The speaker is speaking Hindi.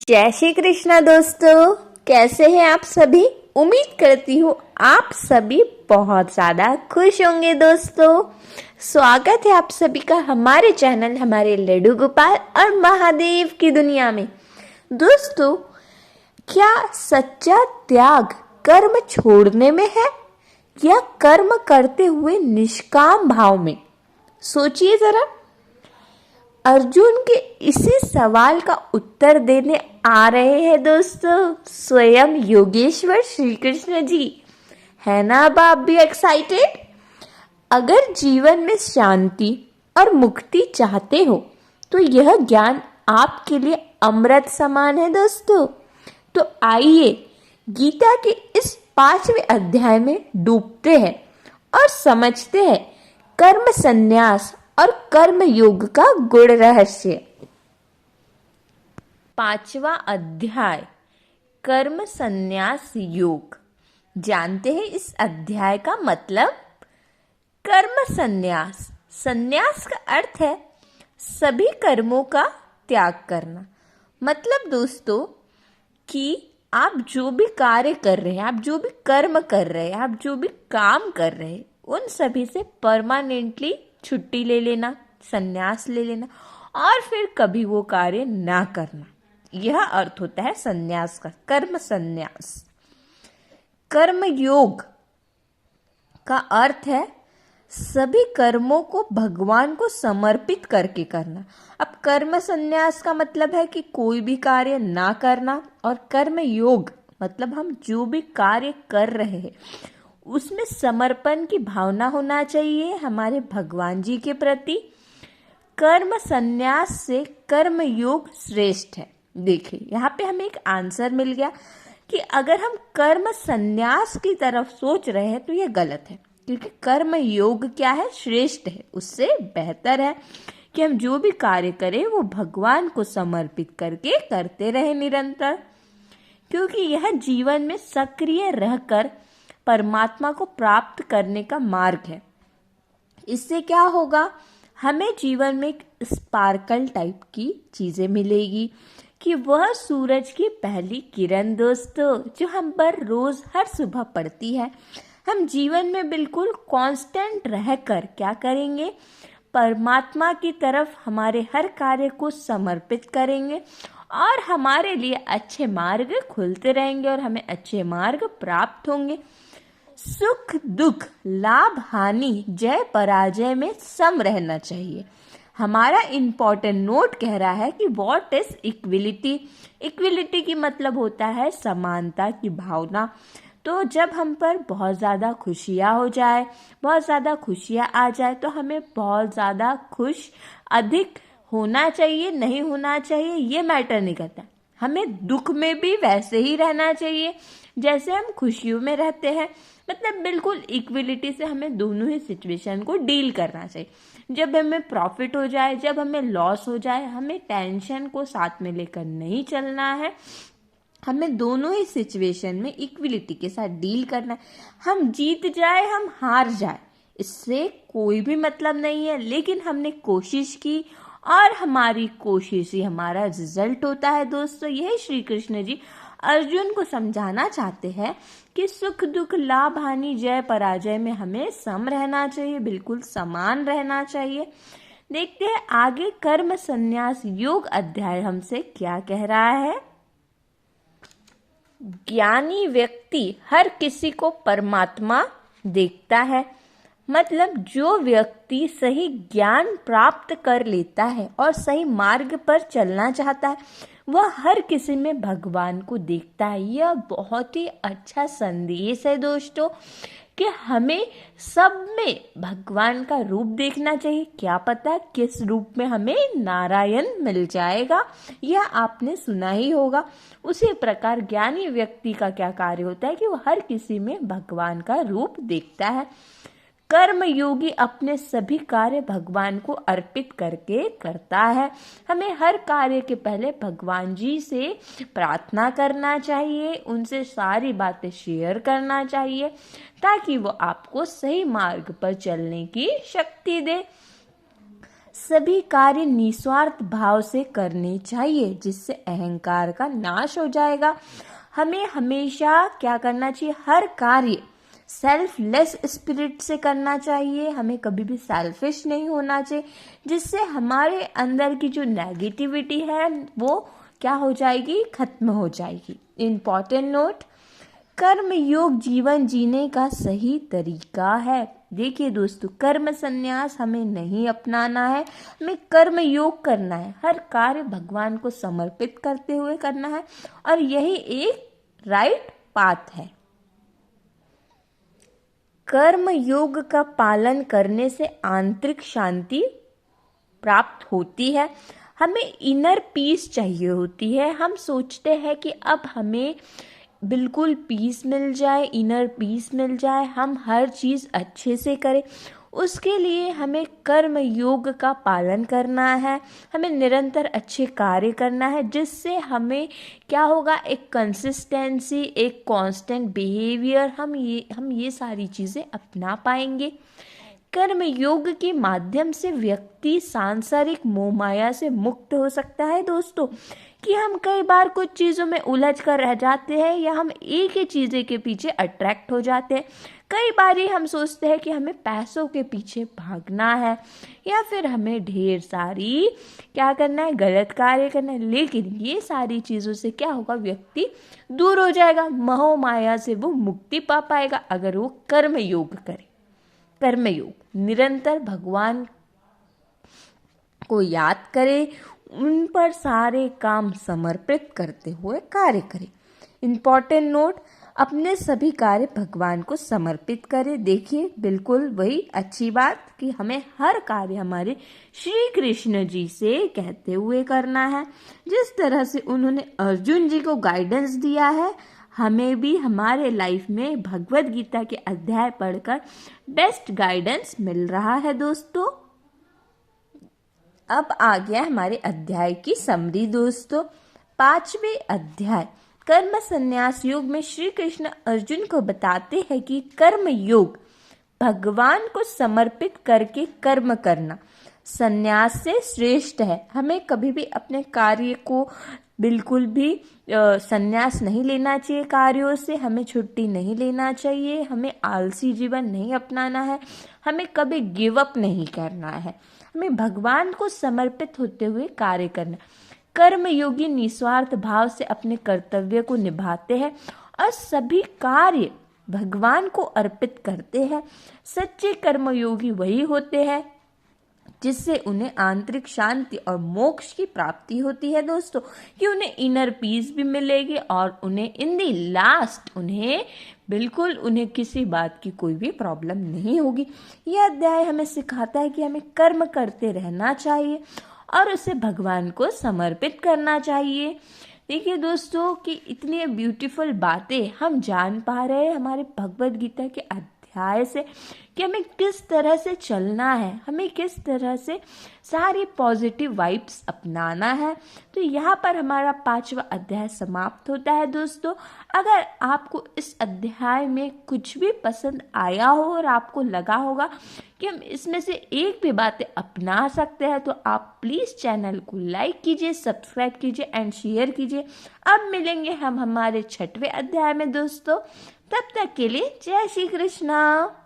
जय श्री कृष्णा दोस्तों, कैसे हैं आप सभी। उम्मीद करती हूँ आप सभी बहुत ज़्यादा खुश होंगे। दोस्तों, स्वागत है आप सभी का हमारे चैनल हमारे लड्डू गोपाल और महादेव की दुनिया में। दोस्तों, क्या सच्चा त्याग कर्म छोड़ने में है या कर्म करते हुए निष्काम भाव में? सोचिए जरा। अर्जुन के इसी सवाल का उत्तर देने आ रहे हैं दोस्तों स्वयं योगेश्वर श्री कृष्ण जी। है ना अब आप भी एक्साइटेड? अगर जीवन में शांति और मुक्ति चाहते हो तो यह ज्ञान आपके लिए अमृत समान है दोस्तों। तो आइए गीता के इस 5वें अध्याय में डूबते हैं और समझते हैं कर्म संन्यास और कर्म योग का गुण रहस्य। 5वां अध्याय कर्म संन्यास योग। जानते हैं इस अध्याय का मतलब? कर्म संन्यास। संन्यास का अर्थ है सभी कर्मों का त्याग करना। मतलब दोस्तों कि आप जो भी कार्य कर रहे हैं, आप जो भी कर्म कर रहे हैं, आप जो भी काम कर रहे हैं, उन सभी से परमानेंटली छुट्टी ले लेना, संन्यास ले लेना और फिर कभी वो कार्य ना करना। यह अर्थ होता है संन्यास का, कर्म संन्यास। कर्म योग का अर्थ है सभी कर्मों को भगवान को समर्पित करके करना। अब कर्म संन्यास का मतलब है कि कोई भी कार्य ना करना, और कर्म योग मतलब हम जो भी कार्य कर रहे हैं उसमें समर्पण की भावना होना चाहिए हमारे भगवान जी के प्रति। कर्म संन्यास से कर्म योग श्रेष्ठ है। देखिए यहाँ पे हमें एक आंसर मिल गया कि अगर हम कर्म संन्यास की तरफ सोच रहे हैं तो ये गलत है, क्योंकि कर्म योग क्या है? श्रेष्ठ है। उससे बेहतर है कि हम जो भी कार्य करें वो भगवान को समर्पित करके करते रहे निरंतर, क्योंकि यह जीवन में सक्रिय रहकर परमात्मा को प्राप्त करने का मार्ग है। इससे क्या होगा? हमें जीवन में एक स्पार्कल टाइप की चीजें मिलेगी कि वह सूरज की पहली किरण दोस्तों जो हम पर रोज हर सुबह पड़ती है। हम जीवन में बिल्कुल कांस्टेंट रहकर क्या करेंगे? परमात्मा की तरफ हमारे हर कार्य को समर्पित करेंगे और हमारे लिए अच्छे मार्ग खुलते रहेंगे और हमें अच्छे मार्ग प्राप्त होंगे। सुख दुख लाभ हानि जय पराजय में सम रहना चाहिए। हमारा इम्पोर्टेंट नोट कह रहा है कि व्हाट इज इक्विलिटी। इक्विलिटी की मतलब होता है समानता की भावना। तो जब हम पर बहुत ज़्यादा खुशियाँ हो जाए, बहुत ज़्यादा खुशियाँ आ जाए तो हमें बहुत ज़्यादा खुश अधिक होना चाहिए, नहीं होना चाहिए ये मैटर नहीं करता। हमें दुख में भी वैसे ही रहना चाहिए जैसे हम खुशियों में रहते हैं। मतलब बिल्कुल इक्विलिटी से हमें दोनों ही सिचुएशन को डील करना चाहिए। जब हमें प्रॉफिट हो जाए, जब हमें लॉस हो जाए, हमें टेंशन को साथ में लेकर नहीं चलना है। हमें दोनों ही सिचुएशन में इक्विलिटी के साथ डील करना है। हम जीत जाए, हम हार जाए, इससे कोई भी मतलब नहीं है, लेकिन हमने कोशिश की और हमारी कोशिश ही हमारा रिजल्ट होता है दोस्तों। यही श्री कृष्ण जी अर्जुन को समझाना चाहते हैं कि सुख दुख लाभ हानि जय पराजय में हमें सम रहना चाहिए, बिल्कुल समान रहना चाहिए। देखते हैं आगे कर्म संन्यास योग अध्याय हमसे क्या कह रहा है। ज्ञानी व्यक्ति हर किसी को परमात्मा देखता है। मतलब जो व्यक्ति सही ज्ञान प्राप्त कर लेता है और सही मार्ग पर चलना चाहता है वह हर किसी में भगवान को देखता है। यह बहुत ही अच्छा संदेश है दोस्तों कि हमें सब में भगवान का रूप देखना चाहिए। क्या पता किस रूप में हमें नारायण मिल जाएगा, यह आपने सुना ही होगा। उसी प्रकार ज्ञानी व्यक्ति का क्या कार्य होता है कि वह हर किसी में भगवान का रूप देखता है। कर्म योगी अपने सभी कार्य भगवान को अर्पित करके करता है। हमें हर कार्य के पहले भगवान जी से प्रार्थना करना चाहिए, उनसे सारी बातें शेयर करना चाहिए ताकि वो आपको सही मार्ग पर चलने की शक्ति दे। सभी कार्य निस्वार्थ भाव से करने चाहिए, जिससे अहंकार का नाश हो जाएगा। हमें हमेशा क्या करना चाहिए, हर कार्य सेल्फलेस स्पिरिट से करना चाहिए। हमें कभी भी सेल्फिश नहीं होना चाहिए, जिससे हमारे अंदर की जो नेगेटिविटी है वो क्या हो जाएगी, खत्म हो जाएगी। इम्पॉर्टेंट नोट, कर्म योग जीवन जीने का सही तरीका है। देखिए दोस्तों, कर्म संन्यास हमें नहीं अपनाना है, हमें कर्म योग करना है। हर कार्य भगवान को समर्पित करते हुए करना है, और यही एक राइट पाथ है। कर्म योग का पालन करने से आंतरिक शांति प्राप्त होती है। हमें इनर पीस चाहिए होती है। हम सोचते हैं कि अब हमें बिल्कुल पीस मिल जाए, इनर पीस मिल जाए, हम हर चीज़ अच्छे से करें। उसके लिए हमें कर्म योग का पालन करना है, हमें निरंतर अच्छे कार्य करना है, जिससे हमें क्या होगा, एक कंसिस्टेंसी, एक कांस्टेंट बिहेवियर, हम ये सारी चीज़ें अपना पाएंगे। कर्म योग के माध्यम से व्यक्ति सांसारिक मोहमाया से मुक्त हो सकता है दोस्तों। कि हम कई बार कुछ चीज़ों में उलझ कर रह जाते हैं, या हम एक ही चीज़ें के पीछे अट्रैक्ट हो जाते हैं। कई बार हम सोचते हैं कि हमें पैसों के पीछे भागना है, या फिर हमें ढेर सारी क्या करना है, गलत कार्य करना है। लेकिन ये सारी चीज़ों से क्या होगा, व्यक्ति दूर हो जाएगा, मोह माया से वो मुक्ति पा पाएगा अगर वो कर्म योग करे। कर्म योग, निरंतर भगवान को याद करे, उन पर सारे काम समर्पित करते हुए कार्य करें। इम्पॉर्टेंट नोट, अपने सभी कार्य भगवान को समर्पित करें। देखिए, बिल्कुल वही अच्छी बात कि हमें हर कार्य हमारे श्री कृष्ण जी से कहते हुए करना है। जिस तरह से उन्होंने अर्जुन जी को गाइडेंस दिया है, हमें भी हमारे लाइफ में भगवत गीता के अध्याय पढ़कर बेस्ट गाइडेंस मिल रहा है दोस्तों। अब आ गया हमारे अध्याय की समरी दोस्तों। 5वें अध्याय कर्म संन्यास योग में श्री कृष्ण अर्जुन को बताते हैं कि कर्म योग भगवान को समर्पित करके कर्म करना संन्यास से श्रेष्ठ है। हमें कभी भी अपने कार्य को बिल्कुल भी संन्यास नहीं लेना चाहिए, कार्यों से हमें छुट्टी नहीं लेना चाहिए, हमें आलसी जीवन नहीं अपनाना है, हमें कभी गिव अप नहीं करना है, हमें भगवान को समर्पित होते हुए कार्य करना। कर्म योगी निस्वार्थ भाव से अपने कर्तव्य को निभाते हैं और सभी कार्य भगवान को अर्पित करते हैं। सच्चे कर्मयोगी वही होते हैं जिससे उन्हें आंतरिक शांति और मोक्ष की प्राप्ति होती है दोस्तों, कि उन्हें इनर पीस भी मिलेगी और उन्हें इन दी लास्ट उन्हें किसी बात की कोई भी प्रॉब्लम नहीं होगी। यह अध्याय हमें सिखाता है कि हमें कर्म करते रहना चाहिए और उसे भगवान को समर्पित करना चाहिए। देखिए दोस्तों कि इतनी ब्यूटीफुल बातें हम जान पा रहे हैं हमारे भगवत गीता के अध्याय से, कि हमें किस तरह से चलना है, हमें किस तरह से सारी पॉजिटिव वाइब्स अपनाना है। तो यहाँ पर हमारा 5वां अध्याय समाप्त होता है दोस्तों। अगर आपको इस अध्याय में कुछ भी पसंद आया हो और आपको लगा होगा कि हम इसमें से एक भी बातें अपना सकते हैं, तो आप प्लीज़ चैनल को लाइक कीजिए, सब्सक्राइब कीजिए एंड शेयर कीजिए। अब मिलेंगे हम हमारे 6वें अध्याय में दोस्तों। तब तक के लिए जय श्री कृष्णा।